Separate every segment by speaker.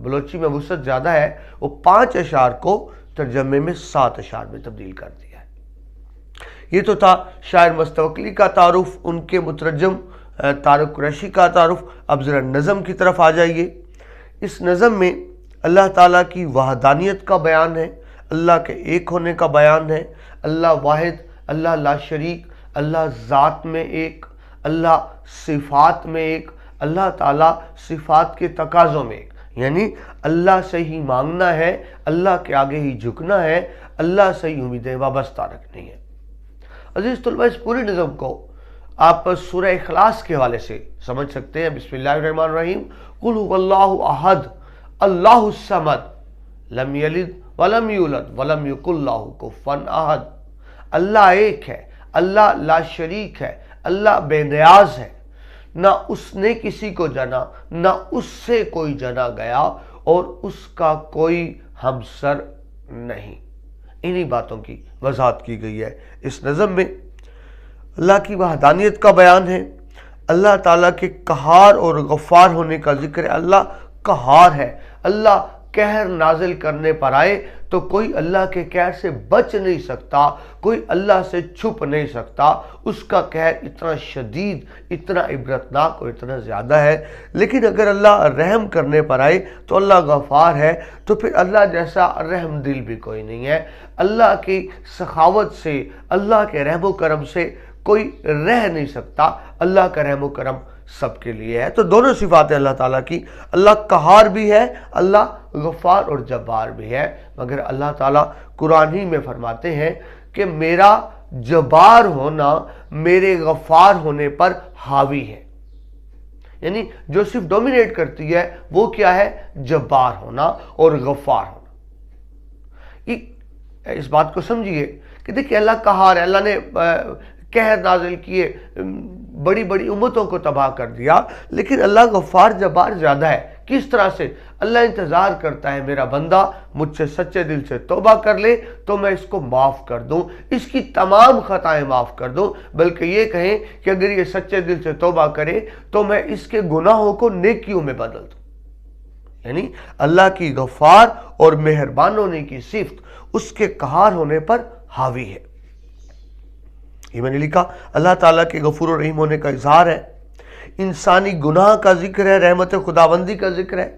Speaker 1: بلوچی میں وسعت زیادہ ہے، وہ 5 اشعار کو ترجمے میں 7 اشعار میں تبدیل کر دیا ہے۔ یہ تو تھا شاعر مستوکلی کا تعارف، ان کے مترجم طارق قریشی کا تعارف۔ اب ذرا نظم کی طرف آ جائیے۔ اس نظم میں اللہ تعالیٰ کی وحدانیت کا بیان ہے، اللہ کے ایک ہونے کا بیان ہے، اللہ واحد، اللہ لا شریک، اللہ ذات میں ایک، اللہ صفات میں ایک، اللہ تعالیٰ صفات کے تقاضوں میں ایک، یعنی اللہ سے ہی مانگنا ہے، اللہ کے آگے ہی جھکنا ہے، اللہ سے ہی امیدیں وابستہ رکھنی ہے۔ عزیز طلبہ، اس پوری نظم کو آپ سورہ اخلاص کے حوالے سے سمجھ سکتے ہیں۔ بسم اللہ الرحمن الرحیم، قل هو اللہ احد اللہ الصمد لم یلد ولم یولد ولم یکن لہ کفوا احد۔ اللہ ایک ہے، اللہ لا شریک ہے، اللہ بے نیاز ہے، نہ اس نے کسی کو جنا، نہ اس سے کوئی جنا گیا، اور اس کا کوئی ہمسر نہیں۔ انہی باتوں کی وضاحت کی گئی ہے اس نظم میں۔ اللہ کی وحدانیت کا بیان ہے، اللہ تعالیٰ کے قہار اور غفار ہونے کا ذکر ہے۔ اللہ قہار ہے، اللہ قہر نازل کرنے پر آئے تو کوئی اللہ کے قہر سے بچ نہیں سکتا، کوئی اللہ سے چھپ نہیں سکتا۔ اس کا قہر اتنا شدید، اتنا عبرتناک اور اتنا زیادہ ہے۔ لیکن اگر اللہ رحم کرنے پر آئے تو اللہ غفار ہے، تو پھر اللہ جیسا رحم دل بھی کوئی نہیں ہے۔ اللہ کی سخاوت سے، اللہ کے رحم و کرم سے کوئی رہ نہیں سکتا۔ اللہ کا رحم و کرم سب کے لیے ہے۔ تو دونوں صفات ہیں اللہ تعالیٰ کی، اللہ قہار بھی ہے، اللہ غفار اور جبار بھی ہے۔ مگر اللہ تعالیٰ قرآن ہی میں فرماتے ہیں کہ میرا جبار ہونا میرے غفار ہونے پر حاوی ہے، یعنی جو صرف ڈومینیٹ کرتی ہے وہ کیا ہے؟ جبار ہونا اور غفار ہونا۔ اس بات کو سمجھیے کہ دیکھیں اللہ قہار ہے، اللہ نے قہر نازل کیے، بڑی بڑی امتوں کو تباہ کر دیا، لیکن اللہ غفار جبار زیادہ ہے۔ کس طرح سے؟ اللہ انتظار کرتا ہے میرا بندہ مجھ سے سچے دل سے توبہ کر لے تو میں اس کو معاف کر دوں، اس کی تمام خطائیں معاف کر دوں، بلکہ یہ کہیں کہ اگر یہ سچے دل سے توبہ کرے تو میں اس کے گناہوں کو نیکیوں میں بدل دوں۔ یعنی اللہ کی غفار اور مہربان ہونے کی صفت اس کے قہار ہونے پر حاوی ہے۔ یہ میں نے لکھا اللہ تعالیٰ کے غفور و رحیم ہونے کا اظہار ہے، انسانی گناہ کا ذکر ہے، رحمت خداوندی کا ذکر ہے۔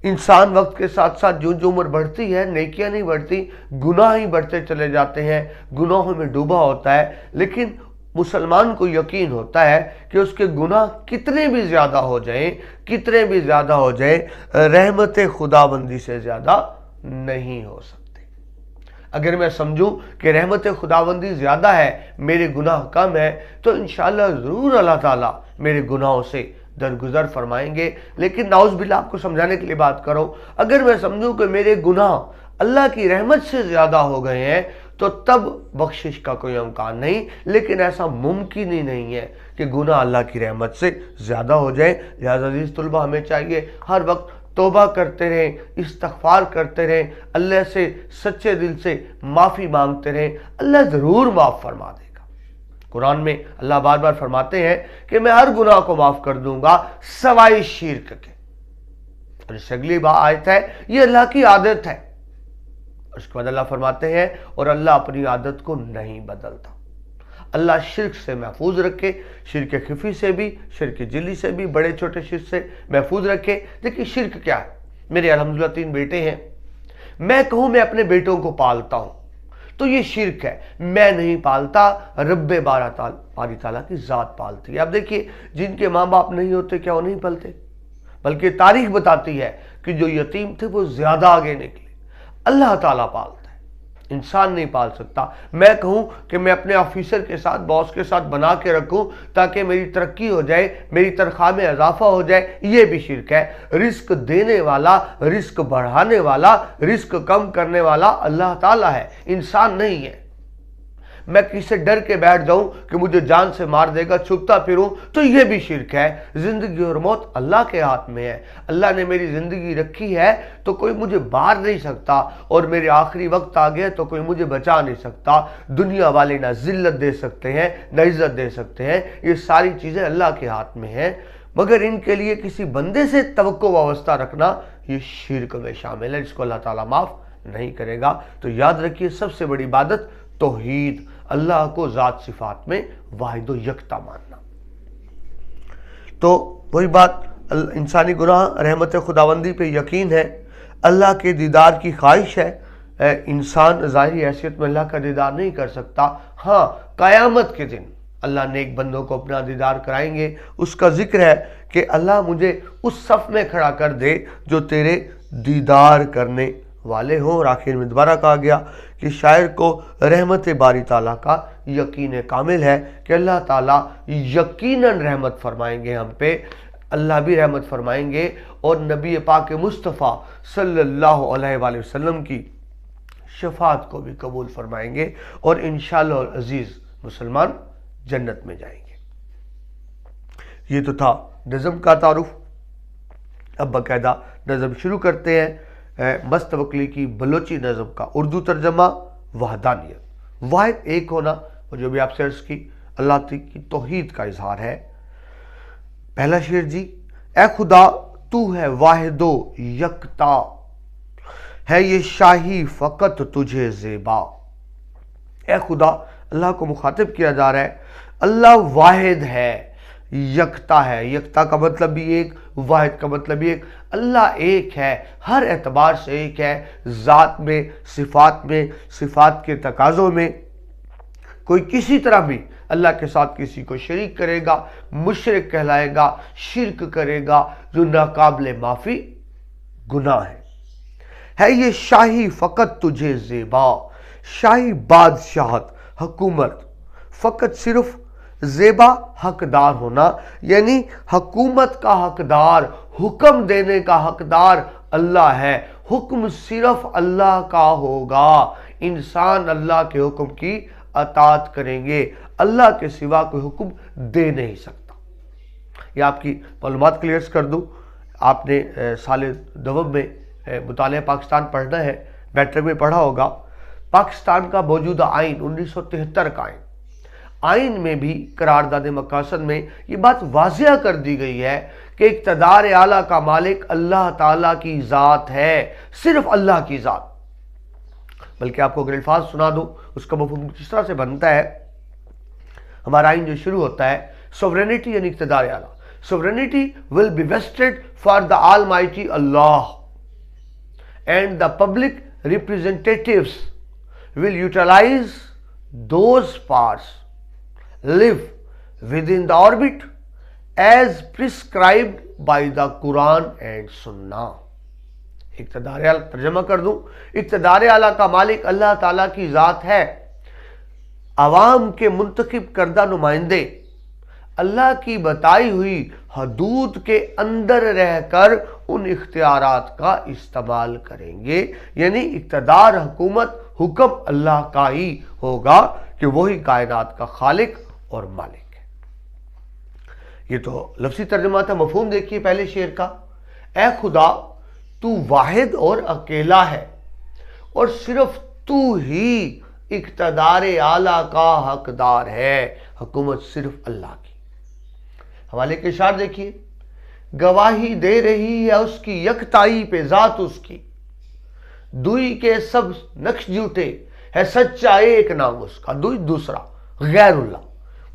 Speaker 1: انسان وقت کے ساتھ ساتھ جو عمر بڑھتی ہے نیکیاں نہیں بڑھتی، گناہ ہی بڑھتے چلے جاتے ہیں، گناہوں میں ڈوبا ہوتا ہے۔ لیکن مسلمان کو یقین ہوتا ہے کہ اس کے گناہ کتنے بھی زیادہ ہو جائیں، کتنے بھی زیادہ ہو جائیں، رحمت خداوندی سے زیادہ نہیں ہو سکتے۔ اگر میں سمجھوں کہ رحمت خداوندی زیادہ ہے، میرے گناہ کم ہے، تو انشاءاللہ ضرور اللہ تعالیٰ میرے گناہوں سے درگزر فرمائیں گے۔ لیکن نعوذ باللہ آپ کو سمجھانے کے لیے بات کروں، اگر میں سمجھوں کہ میرے گناہ اللہ کی رحمت سے زیادہ ہو گئے ہیں تو تب بخشش کا کوئی امکان نہیں، لیکن ایسا ممکن ہی نہیں ہے کہ گناہ اللہ کی رحمت سے زیادہ ہو جائیں۔ لہذا عزیز طلبہ، ہمیں چاہیے ہر وقت توبہ کرتے رہیں، استغفار کرتے رہیں، اللہ سے سچے دل سے معافی مانگتے رہیں، اللہ ضرور معاف فرما دے گا۔ قرآن میں اللہ بار بار فرماتے ہیں کہ میں ہر گناہ کو معاف کر دوں گا سوائے شرک کے۔ اور اس اگلی آیت ہے یہ اللہ کی عادت ہے۔ اس کے بعد اللہ فرماتے ہیں اور اللہ اپنی عادت کو نہیں بدلتا۔ اللہ شرک سے محفوظ رکھے، شرک خفی سے بھی، شرک جلی سے بھی، بڑے چھوٹے شرک سے محفوظ رکھے۔ دیکھیں شرک کیا ہے؟ میرے الحمدللہ 3 بیٹے ہیں، میں کہوں میں اپنے بیٹوں کو پالتا ہوں تو یہ شرک ہے۔ میں نہیں پالتا، رب باری تعالیٰ کی ذات پالتی ہے۔ اب دیکھیے جن کے ماں باپ نہیں ہوتے کیا وہ نہیں پلتے؟ بلکہ تاریخ بتاتی ہے کہ جو یتیم تھے وہ زیادہ آگے نکلے۔ اللہ تعالیٰ پالتا ہے، انسان نہیں پال سکتا۔ میں کہوں کہ میں اپنے آفیسر کے ساتھ، باس کے ساتھ بنا کے رکھوں تاکہ میری ترقی ہو جائے، میری تنخواہ میں اضافہ ہو جائے، یہ بھی شرک ہے۔ رزق دینے والا، رزق بڑھانے والا، رزق کم کرنے والا اللہ تعالیٰ ہے، انسان نہیں ہے۔ میں کسی سے ڈر کے بیٹھ جاؤں کہ مجھے جان سے مار دے گا، چھپتا پھروں، تو یہ بھی شرک ہے۔ زندگی اور موت اللہ کے ہاتھ میں ہے۔ اللہ نے میری زندگی رکھی ہے تو کوئی مجھے مار نہیں سکتا، اور میرے آخری وقت آ گیا تو کوئی مجھے بچا نہیں سکتا۔ دنیا والے نہ ذلت دے سکتے ہیں نہ عزت دے سکتے ہیں، یہ ساری چیزیں اللہ کے ہاتھ میں ہیں۔ مگر ان کے لیے کسی بندے سے توقع وابستہ رکھنا یہ شرک میں شامل ہے، جس کو اللہ تعالیٰ معاف نہیں کرے گا۔ تو یاد رکھیے سب سے بڑی عبادت توحید، اللہ کو ذات صفات میں واحد و یکتا ماننا۔ تو وہی بات، انسانی گناہ، رحمت خداوندی پہ یقین ہے، اللہ کے دیدار کی خواہش ہے۔ انسان ظاہری حیثیت میں اللہ کا دیدار نہیں کر سکتا، ہاں قیامت کے دن اللہ نیک بندوں کو اپنا دیدار کرائیں گے۔ اس کا ذکر ہے کہ اللہ مجھے اس صف میں کھڑا کر دے جو تیرے دیدار کرنے والے ہوں۔ اور آخر میں دوبارہ کہا گیا کہ شاعر کو رحمت باری تعالیٰ کا یقین کامل ہے کہ اللہ تعالیٰ یقیناً رحمت فرمائیں گے ہم پہ، اللہ بھی رحمت فرمائیں گے، اور نبی پاک مصطفیٰ صلی اللہ علیہ وآلہ وسلم کی شفاعت کو بھی قبول فرمائیں گے، اور انشاءاللہ العزیز مسلمان جنت میں جائیں گے۔ یہ تو تھا نظم کا تعارف۔ اب باقاعدہ نظم شروع کرتے ہیں۔ مستوقلی کی بلوچی نظم کا اردو ترجمہ وحدانیت، واحد ایک ہونا، اور جو بھی آپ سے عرض کی اللہ کی توحید کا اظہار ہے۔ پہلا شعر جی، اے خدا تو ہے واحد و یکتا، ہے یہ شاہی فقط تجھے زیبا۔ اے خدا، اللہ کو مخاطب کیا جا رہا ہے، اللہ واحد ہے، یکتا ہے۔ یکتا کا مطلب بھی ایک، واحد کا مطلب بھی ایک۔ اللہ ایک ہے، ہر اعتبار سے ایک ہے، ذات میں، صفات کے تقاضوں میں۔ کوئی کسی طرح بھی اللہ کے ساتھ کسی کو شریک کرے گا مشرک کہلائے گا، شرک کرے گا جو ناقابل معافی گناہ ہے یہ شاہی فقط تجھے زیبا، شاہی بادشاہت، حکومت، فقط صرف زیبا حقدار ہونا، یعنی حکومت کا حقدار، حکم دینے کا حقدار اللہ ہے، حکم صرف اللہ کا ہوگا، انسان اللہ کے حکم کی اطاعت کریں گے، اللہ کے سوا کوئی حکم دے نہیں سکتا۔ یہ آپ کی معلومات کلیئرز کر دوں، آپ نے سال دوم میں مطالعہ پاکستان پڑھنا ہے، میٹرک میں پڑھا ہوگا۔ پاکستان کا موجودہ آئین 1973 کا آئین میں بھی قرارداد مقاصد میں یہ بات واضح کر دی گئی ہے کہ اقتدار اعلیٰ کا مالک اللہ تعالیٰ کی ذات ہے، صرف اللہ کی ذات۔ بلکہ آپ کو اگر الفاظ سنا دوں اس کا مفہوم کس طرح سے بنتا ہے۔ ہمارا آئین جو شروع ہوتا ہے، sovereignty یعنی اقتدار اعلیٰ، sovereignty will be vested for the Almighty Allah and the public representatives will utilize those powers, live within the orbit as prescribed by the Quran and Sunnah۔ اقتدار اعلیٰ ترجمہ کر دوں، اقتدار اعلیٰ کا مالک اللہ تعالیٰ کی ذات ہے، عوام کے منتخب کردہ نمائندے اللہ کی بتائی ہوئی حدود کے اندر رہ کر ان اختیارات کا استعمال کریں گے، یعنی اقتدار، حکومت، حکم اللہ کا ہی ہوگا کہ وہی کائنات کا خالق اور مالک ہے۔ یہ تو لفظی ترجمہ تھا، مفہوم دیکھیے پہلے شعر کا، اے خدا تو واحد اور اکیلا ہے اور صرف تو ہی اقتدار اعلیٰ کا حقدار ہے، حکومت صرف اللہ کی۔ حوالے کے اشعار دیکھیے، گواہی دے رہی ہے اس کی یکتائی پہ ذات اس کی، دوئی کے سب نقش جھوٹے ہے سچا ایک نام اس کا، دوئی دوسرا غیر اللہ،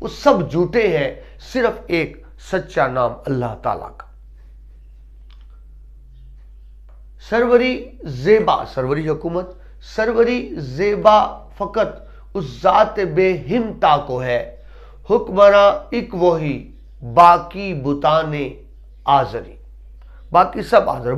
Speaker 1: وہ سب جھوٹے ہیں، صرف ایک سچا نام اللہ تعالیٰ کا۔ سروری زیبا، سروری حکومت، سروری زیبا فقط اس ذات بے ہمتا کو ہے، حکمراں ایک وہی، باقی بتانے آزری، باقی سب آزر،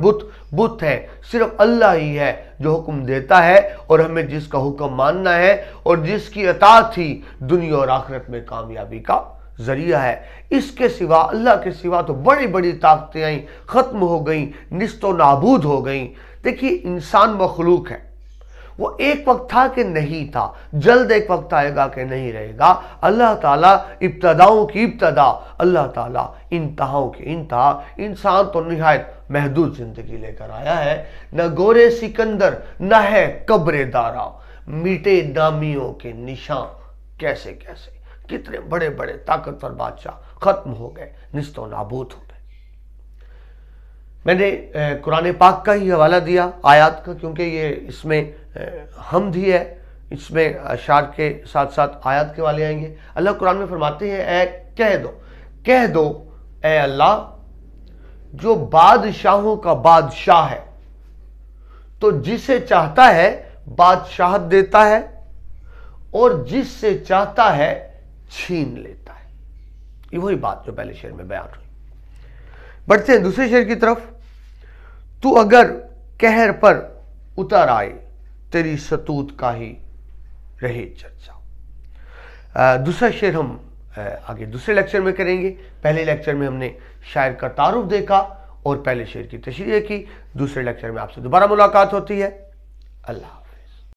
Speaker 1: بت ہے، صرف اللہ ہی ہے جو حکم دیتا ہے اور ہمیں جس کا حکم ماننا ہے اور جس کی اطاعت ہی دنیا اور آخرت میں کامیابی کا ذریعہ ہے۔ اس کے سوا، اللہ کے سوا تو بڑی بڑی طاقتیں آئیں، ختم ہو گئیں، نست و نابود ہو گئیں۔ دیکھیے انسان مخلوق ہے، وہ ایک وقت تھا کہ نہیں تھا، جلد ایک وقت آئے گا کہ نہیں رہے گا۔ اللہ تعالیٰ ابتداؤں کی ابتدا، اللہ تعالیٰ انتہاؤں کی انتہا۔ انسان تو نہایت محدود زندگی لے کر آیا ہے، نہ گورے سکندر نہ ہے قبر دارا، میٹے نامیوں کے نشان کیسے کیسے، کتنے بڑے بڑے طاقتور بادشاہ ختم ہو گئے، نست و نابود ہو گئے۔ میں نے قرآن پاک کا ہی حوالہ دیا آیات کا، کیونکہ یہ اس میں حمد ہی ہے، اس میں اشعار کے ساتھ ساتھ آیات کے والے آئیں گے۔ اللہ قرآن میں فرماتے ہیں اے کہہ دو اے اللہ جو بادشاہوں کا بادشاہ ہے تو جسے چاہتا ہے بادشاہت دیتا ہے اور جس سے چاہتا ہے چھین لیتا ہے۔ یہ وہی بات جو پہلے شعر میں بیان ہوئی۔ بڑھتے ہیں دوسرے شعر کی طرف۔ تو اگر قہر پر اتر آئے تیری ستوت کا ہی رہے چرچا۔ دوسرا شعر ہم آگے دوسرے لیکچر میں کریں گے۔ پہلے لیکچر میں ہم نے شاعر کا تعارف دیکھا اور پہلے شعر کی تشریح کی۔ دوسرے لیکچر میں آپ سے دوبارہ ملاقات ہوتی ہے۔ اللہ حافظ۔